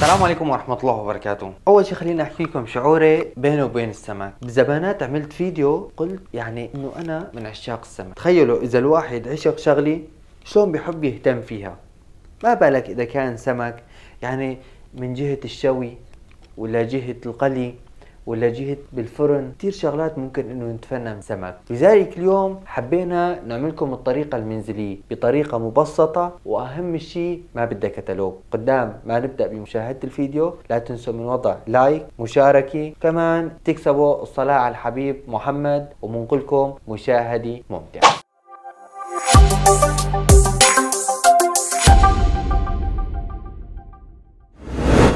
السلام عليكم ورحمة الله وبركاته. أول شي خليني أحكي لكم شعوري بيني وبين السمك. بزمانات عملت فيديو قلت يعني إنه أنا من عشاق السمك. تخيلوا إذا الواحد عشق شغلي شلون بيحب يهتم فيها، ما بالك إذا كان سمك يعني من جهة الشوي ولا جهة القلي ولا جهة بالفرن. كتير شغلات ممكن انه نتفنن سمك. لذلك اليوم حبينا نعملكم الطريقة المنزلية بطريقة مبسطة، واهم شيء ما بدها كتالوج. قدام ما نبدأ بمشاهدة الفيديو لا تنسوا من وضع لايك، مشاركة، كمان تكسبوا الصلاة على الحبيب محمد، ومنقلكم مشاهدة ممتعة.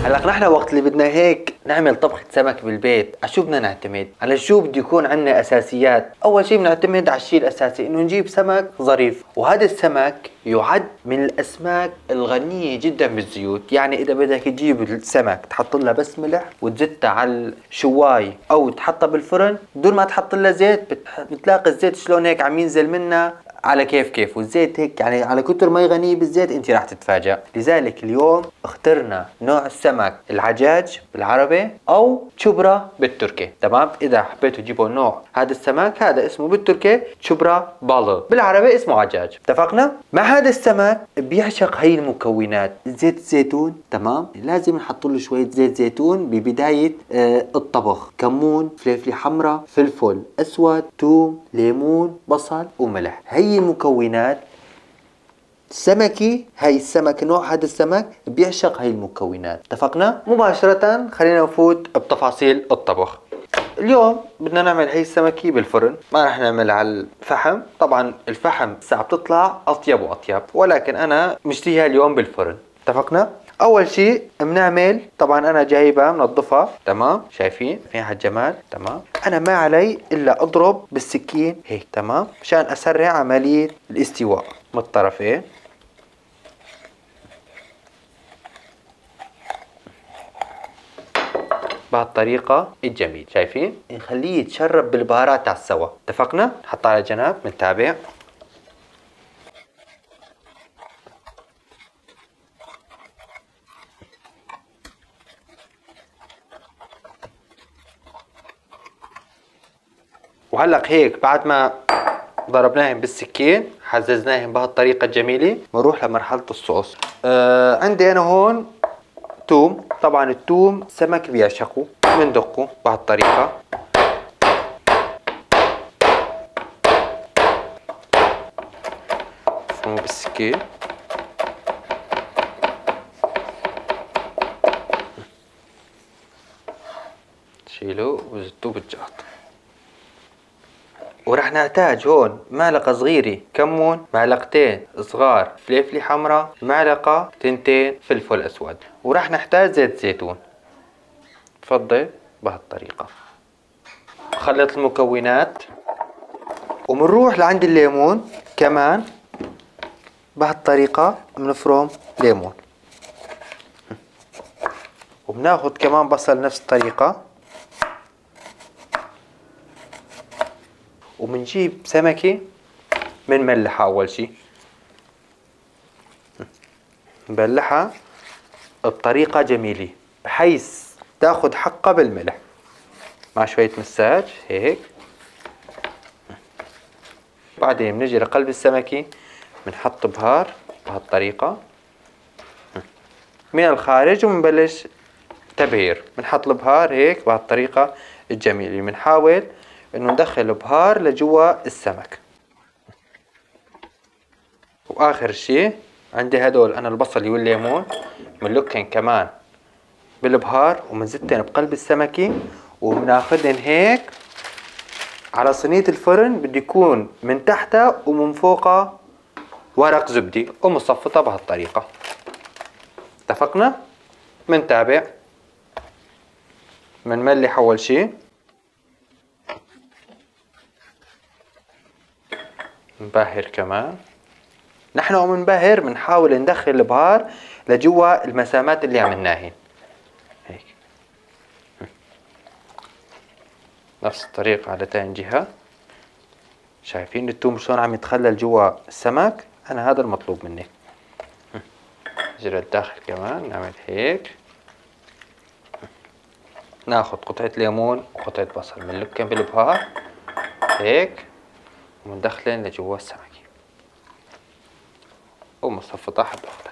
هلا نحن وقت اللي بدنا هيك نعمل طبخة سمك بالبيت، على شو بدنا نعتمد؟ على شو بده يكون عندنا اساسيات؟ اول شيء بنعتمد على الشيء الاساسي، انه نجيب سمك ظريف، وهذا السمك يعد من الاسماك الغنية جدا بالزيوت. يعني اذا بدك تجيب السمك تحط لها بس ملح وتزتها على الشواي او تحطها بالفرن بدون ما تحط لها زيت، بتلاقي الزيت شلون هيك عم ينزل منها على كيف والزيت هيك يعني على كتر ما غني بالزيت انت راح تتفاجأ. لذلك اليوم اخترنا نوع السمك العجاج بالعربي او شبرا بالتركي. تمام؟ اذا حبيتوا تجيبوا نوع هذا السمك، هذا اسمه بالتركي شبرا بالغ، بالعربي اسمه عجاج. اتفقنا؟ مع هذا السمك بيعشق هي المكونات. زيت الزيتون، تمام؟ لازم نحط له شوية زيت زيتون ببداية الطبخ، كمون، فلفل حمراء، فلفل اسود، ثوم، ليمون، بصل وملح. هي المكونات سمكي. هاي السمك، نوع هذا السمك بيعشق هاي المكونات. اتفقنا؟ مباشرة خلينا نفوت بتفاصيل الطبخ. اليوم بدنا نعمل هاي السمكة بالفرن، ما رح نعمل على الفحم. طبعا الفحم الساعة بتطلع اطيب واطيب، ولكن انا مشتيها اليوم بالفرن. اتفقنا؟ اول شيء بنعمل، طبعا انا جايبها منظفة، تمام؟ شايفين فيها الجمال؟ تمام؟ انا ما علي الا اضرب بالسكين هيك، تمام؟ مشان اسرع عملية الاستواء من الطرفين. بهالطريقة الجميل. شايفين؟ نخليه يتشرب بالبهارات على السوا. اتفقنا؟ نحطها على جنب، بنتابع. وهلق هيك بعد ما ضربناهم بالسكين، حززناهم بهالطريقة الجميلة، بنروح لمرحلة الصوص. عندي انا هون توم. طبعا التوم السمك بيعشقه، بندقه بهالطريقة. مفروم بالسكين. شيلوه وزتوه بالجاط. ورح نحتاج هون معلقة صغيرة كمون، معلقتين صغار فلفل حمراء، معلقة تنتين فلفل اسود، ورح نحتاج زيت زيتون. تفضل بهالطريقة. خلط المكونات ومنروح لعند الليمون كمان بهالطريقة. بنفرم ليمون، وبناخد كمان بصل نفس الطريقة، وبنجيب سمكة بنملحها. أول شي نبلحها بطريقة جميلة بحيث تاخد حقها بالملح مع شوية مساج هيك. بعدين بنجي لقلب السمكة، بنحط بهار بهالطريقة من الخارج، وبنبلش تبهير. بنحط البهار هيك بهالطريقة الجميلة. بنحاول انه ندخل بهار لجوا السمك. واخر شي عندي هدول انا البصل والليمون، بنلكن كمان بالبهار وبنزتن بقلب السمكة، وبناخدن هيك على صينية الفرن. بده يكون من تحتها ومن فوقها ورق زبدة ومصفطة بهالطريقة. اتفقنا؟ منتابع. منملح اول شي، نبهر كمان. نحن عم نبهر بنحاول ندخل البهار لجوا المسامات اللي عملناهن هيك. نفس الطريقة على تاني جهة. شايفين التوم شلون عم يتخلل جوا السمك؟ انا هذا المطلوب مني. نجي للداخل كمان نعمل هيك. ناخذ قطعة ليمون وقطعة بصل بنلكهم بالبهار هيك ومندخلن لجوا السمكة ومصفطة حبة واحدة.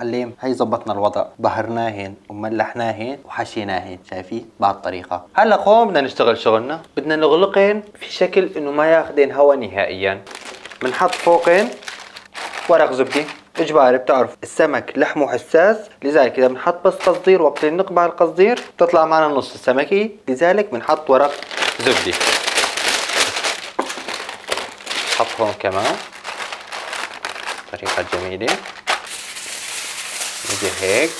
عليم هي زبطنا الوضع، بهرناهن وملحناهن وحشيناهن، شايفين بهالطريقة. هلا قوم بدنا نشتغل شغلنا، بدنا نغلقهن في شكل انه ما ياخذن هوا نهائيا. بنحط فوقهن ورق زبدة، اجباري بتعرف السمك لحمه حساس، لذلك اذا بنحط بس قصدير وقت اللي نقبع القصدير بتطلع معنا نص السمكة، لذلك بنحط ورق زبدة. نحط هون كمان طريقة جميلة، نجي هيك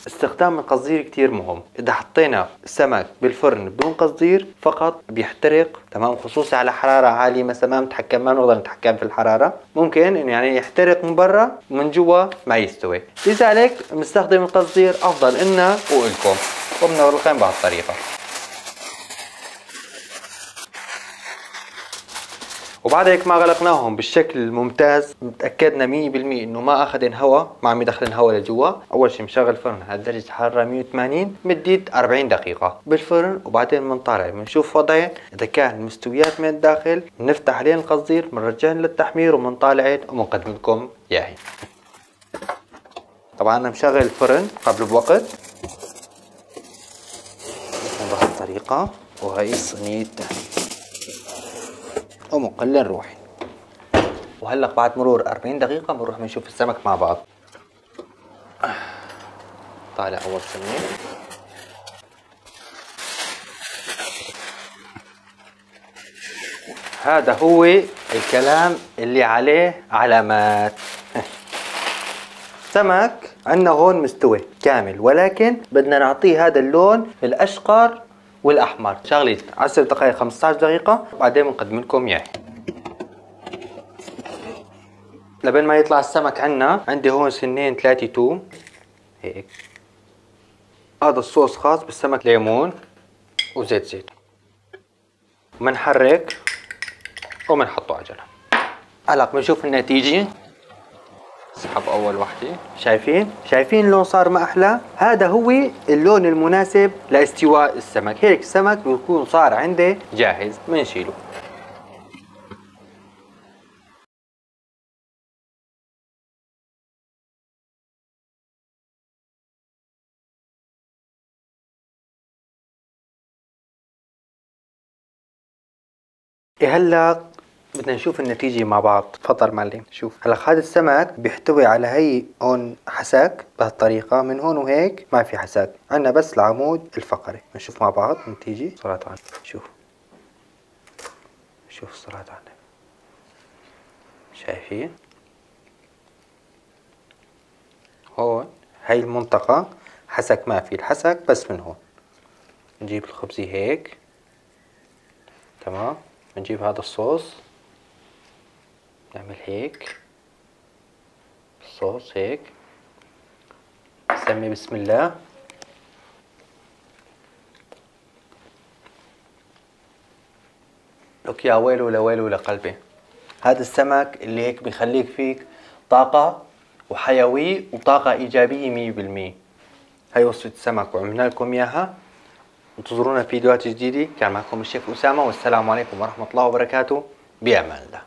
استخدام القصدير كتير مهم. اذا حطينا السمك بالفرن بدون قصدير فقط بيحترق، تمام، خصوصا على حرارة عالية مثلا ما بنتحكم، ما بنقدر نتحكم في الحرارة، ممكن انه يعني يحترق من برا ومن جوا ما يستوي، لذلك بنستخدم القصدير افضل إلنا وإلكم، وبنغلقهم بهالطريقة. وبعد هيك ما غلقناهم بالشكل الممتاز، تأكدنا 100% انه ما اخذن هوا، ما عم يدخلن هوا لجوا. اول شيء مشغل الفرن على درجة حرارة 180 مدة 40 دقيقة بالفرن، وبعدين بنطالع بنشوف وضعين، اذا كان مستويات من الداخل بنفتح عليهم القصدير بنرجعهم للتحمير وبنطالعن وبنقدم لكم اياهن. طبعا انا مشغل الفرن قبل بوقت بهالطريقة، وهي الصينية الثانية ومقلل روحي. وهلا بعد مرور 40 دقيقة بنروح بنشوف السمك مع بعض. طالع أول صينية، هذا هو الكلام اللي عليه علامات. سمك عندنا هون مستوي كامل، ولكن بدنا نعطيه هذا اللون الأشقر والأحمر. شغلة 10 دقائق 15 دقيقة وبعدين بنقدم لكم إياه. لبين ما يطلع السمك عنا عندي هون سنين 3 توم هيك. هذا الصوص خاص بالسمك، ليمون وزيت زيتون، ومنحرك ومنحطه على جنب. هلا بنشوف النتيجة. اسحب اول وحدة، شايفين اللون صار ما احلى؟ هذا هو اللون المناسب لاستواء السمك. هيك السمك بيكون صار عندي جاهز، بنشيله. هلا بدنا نشوف النتيجة مع بعض. تفضل معلم شوف. هلا هذا السمك بيحتوي على هي هون حساك بهالطريقة، من هون وهيك ما في حساك، عندنا بس العمود الفقري. بنشوف مع بعض النتيجة. صلاة على النبي. شوف الصلاة على النبي، شايفين هون هاي المنطقة حسك ما في، الحسك بس من هون. نجيب الخبزة هيك، تمام، بنجيب هذا الصوص نعمل هيك الصوص هيك، نسمي بسم الله. لك يا ويلو لويلو لقلبي، هذا السمك اللي هيك بيخليك فيك طاقة وحيوية وطاقة إيجابية 100%. هاي وصفة السمك وعملنا لكم إياها. انتظرونا في فيديوهات جديدة. كان معكم الشيف أسامة، والسلام عليكم ورحمة الله وبركاته. بأمان الله.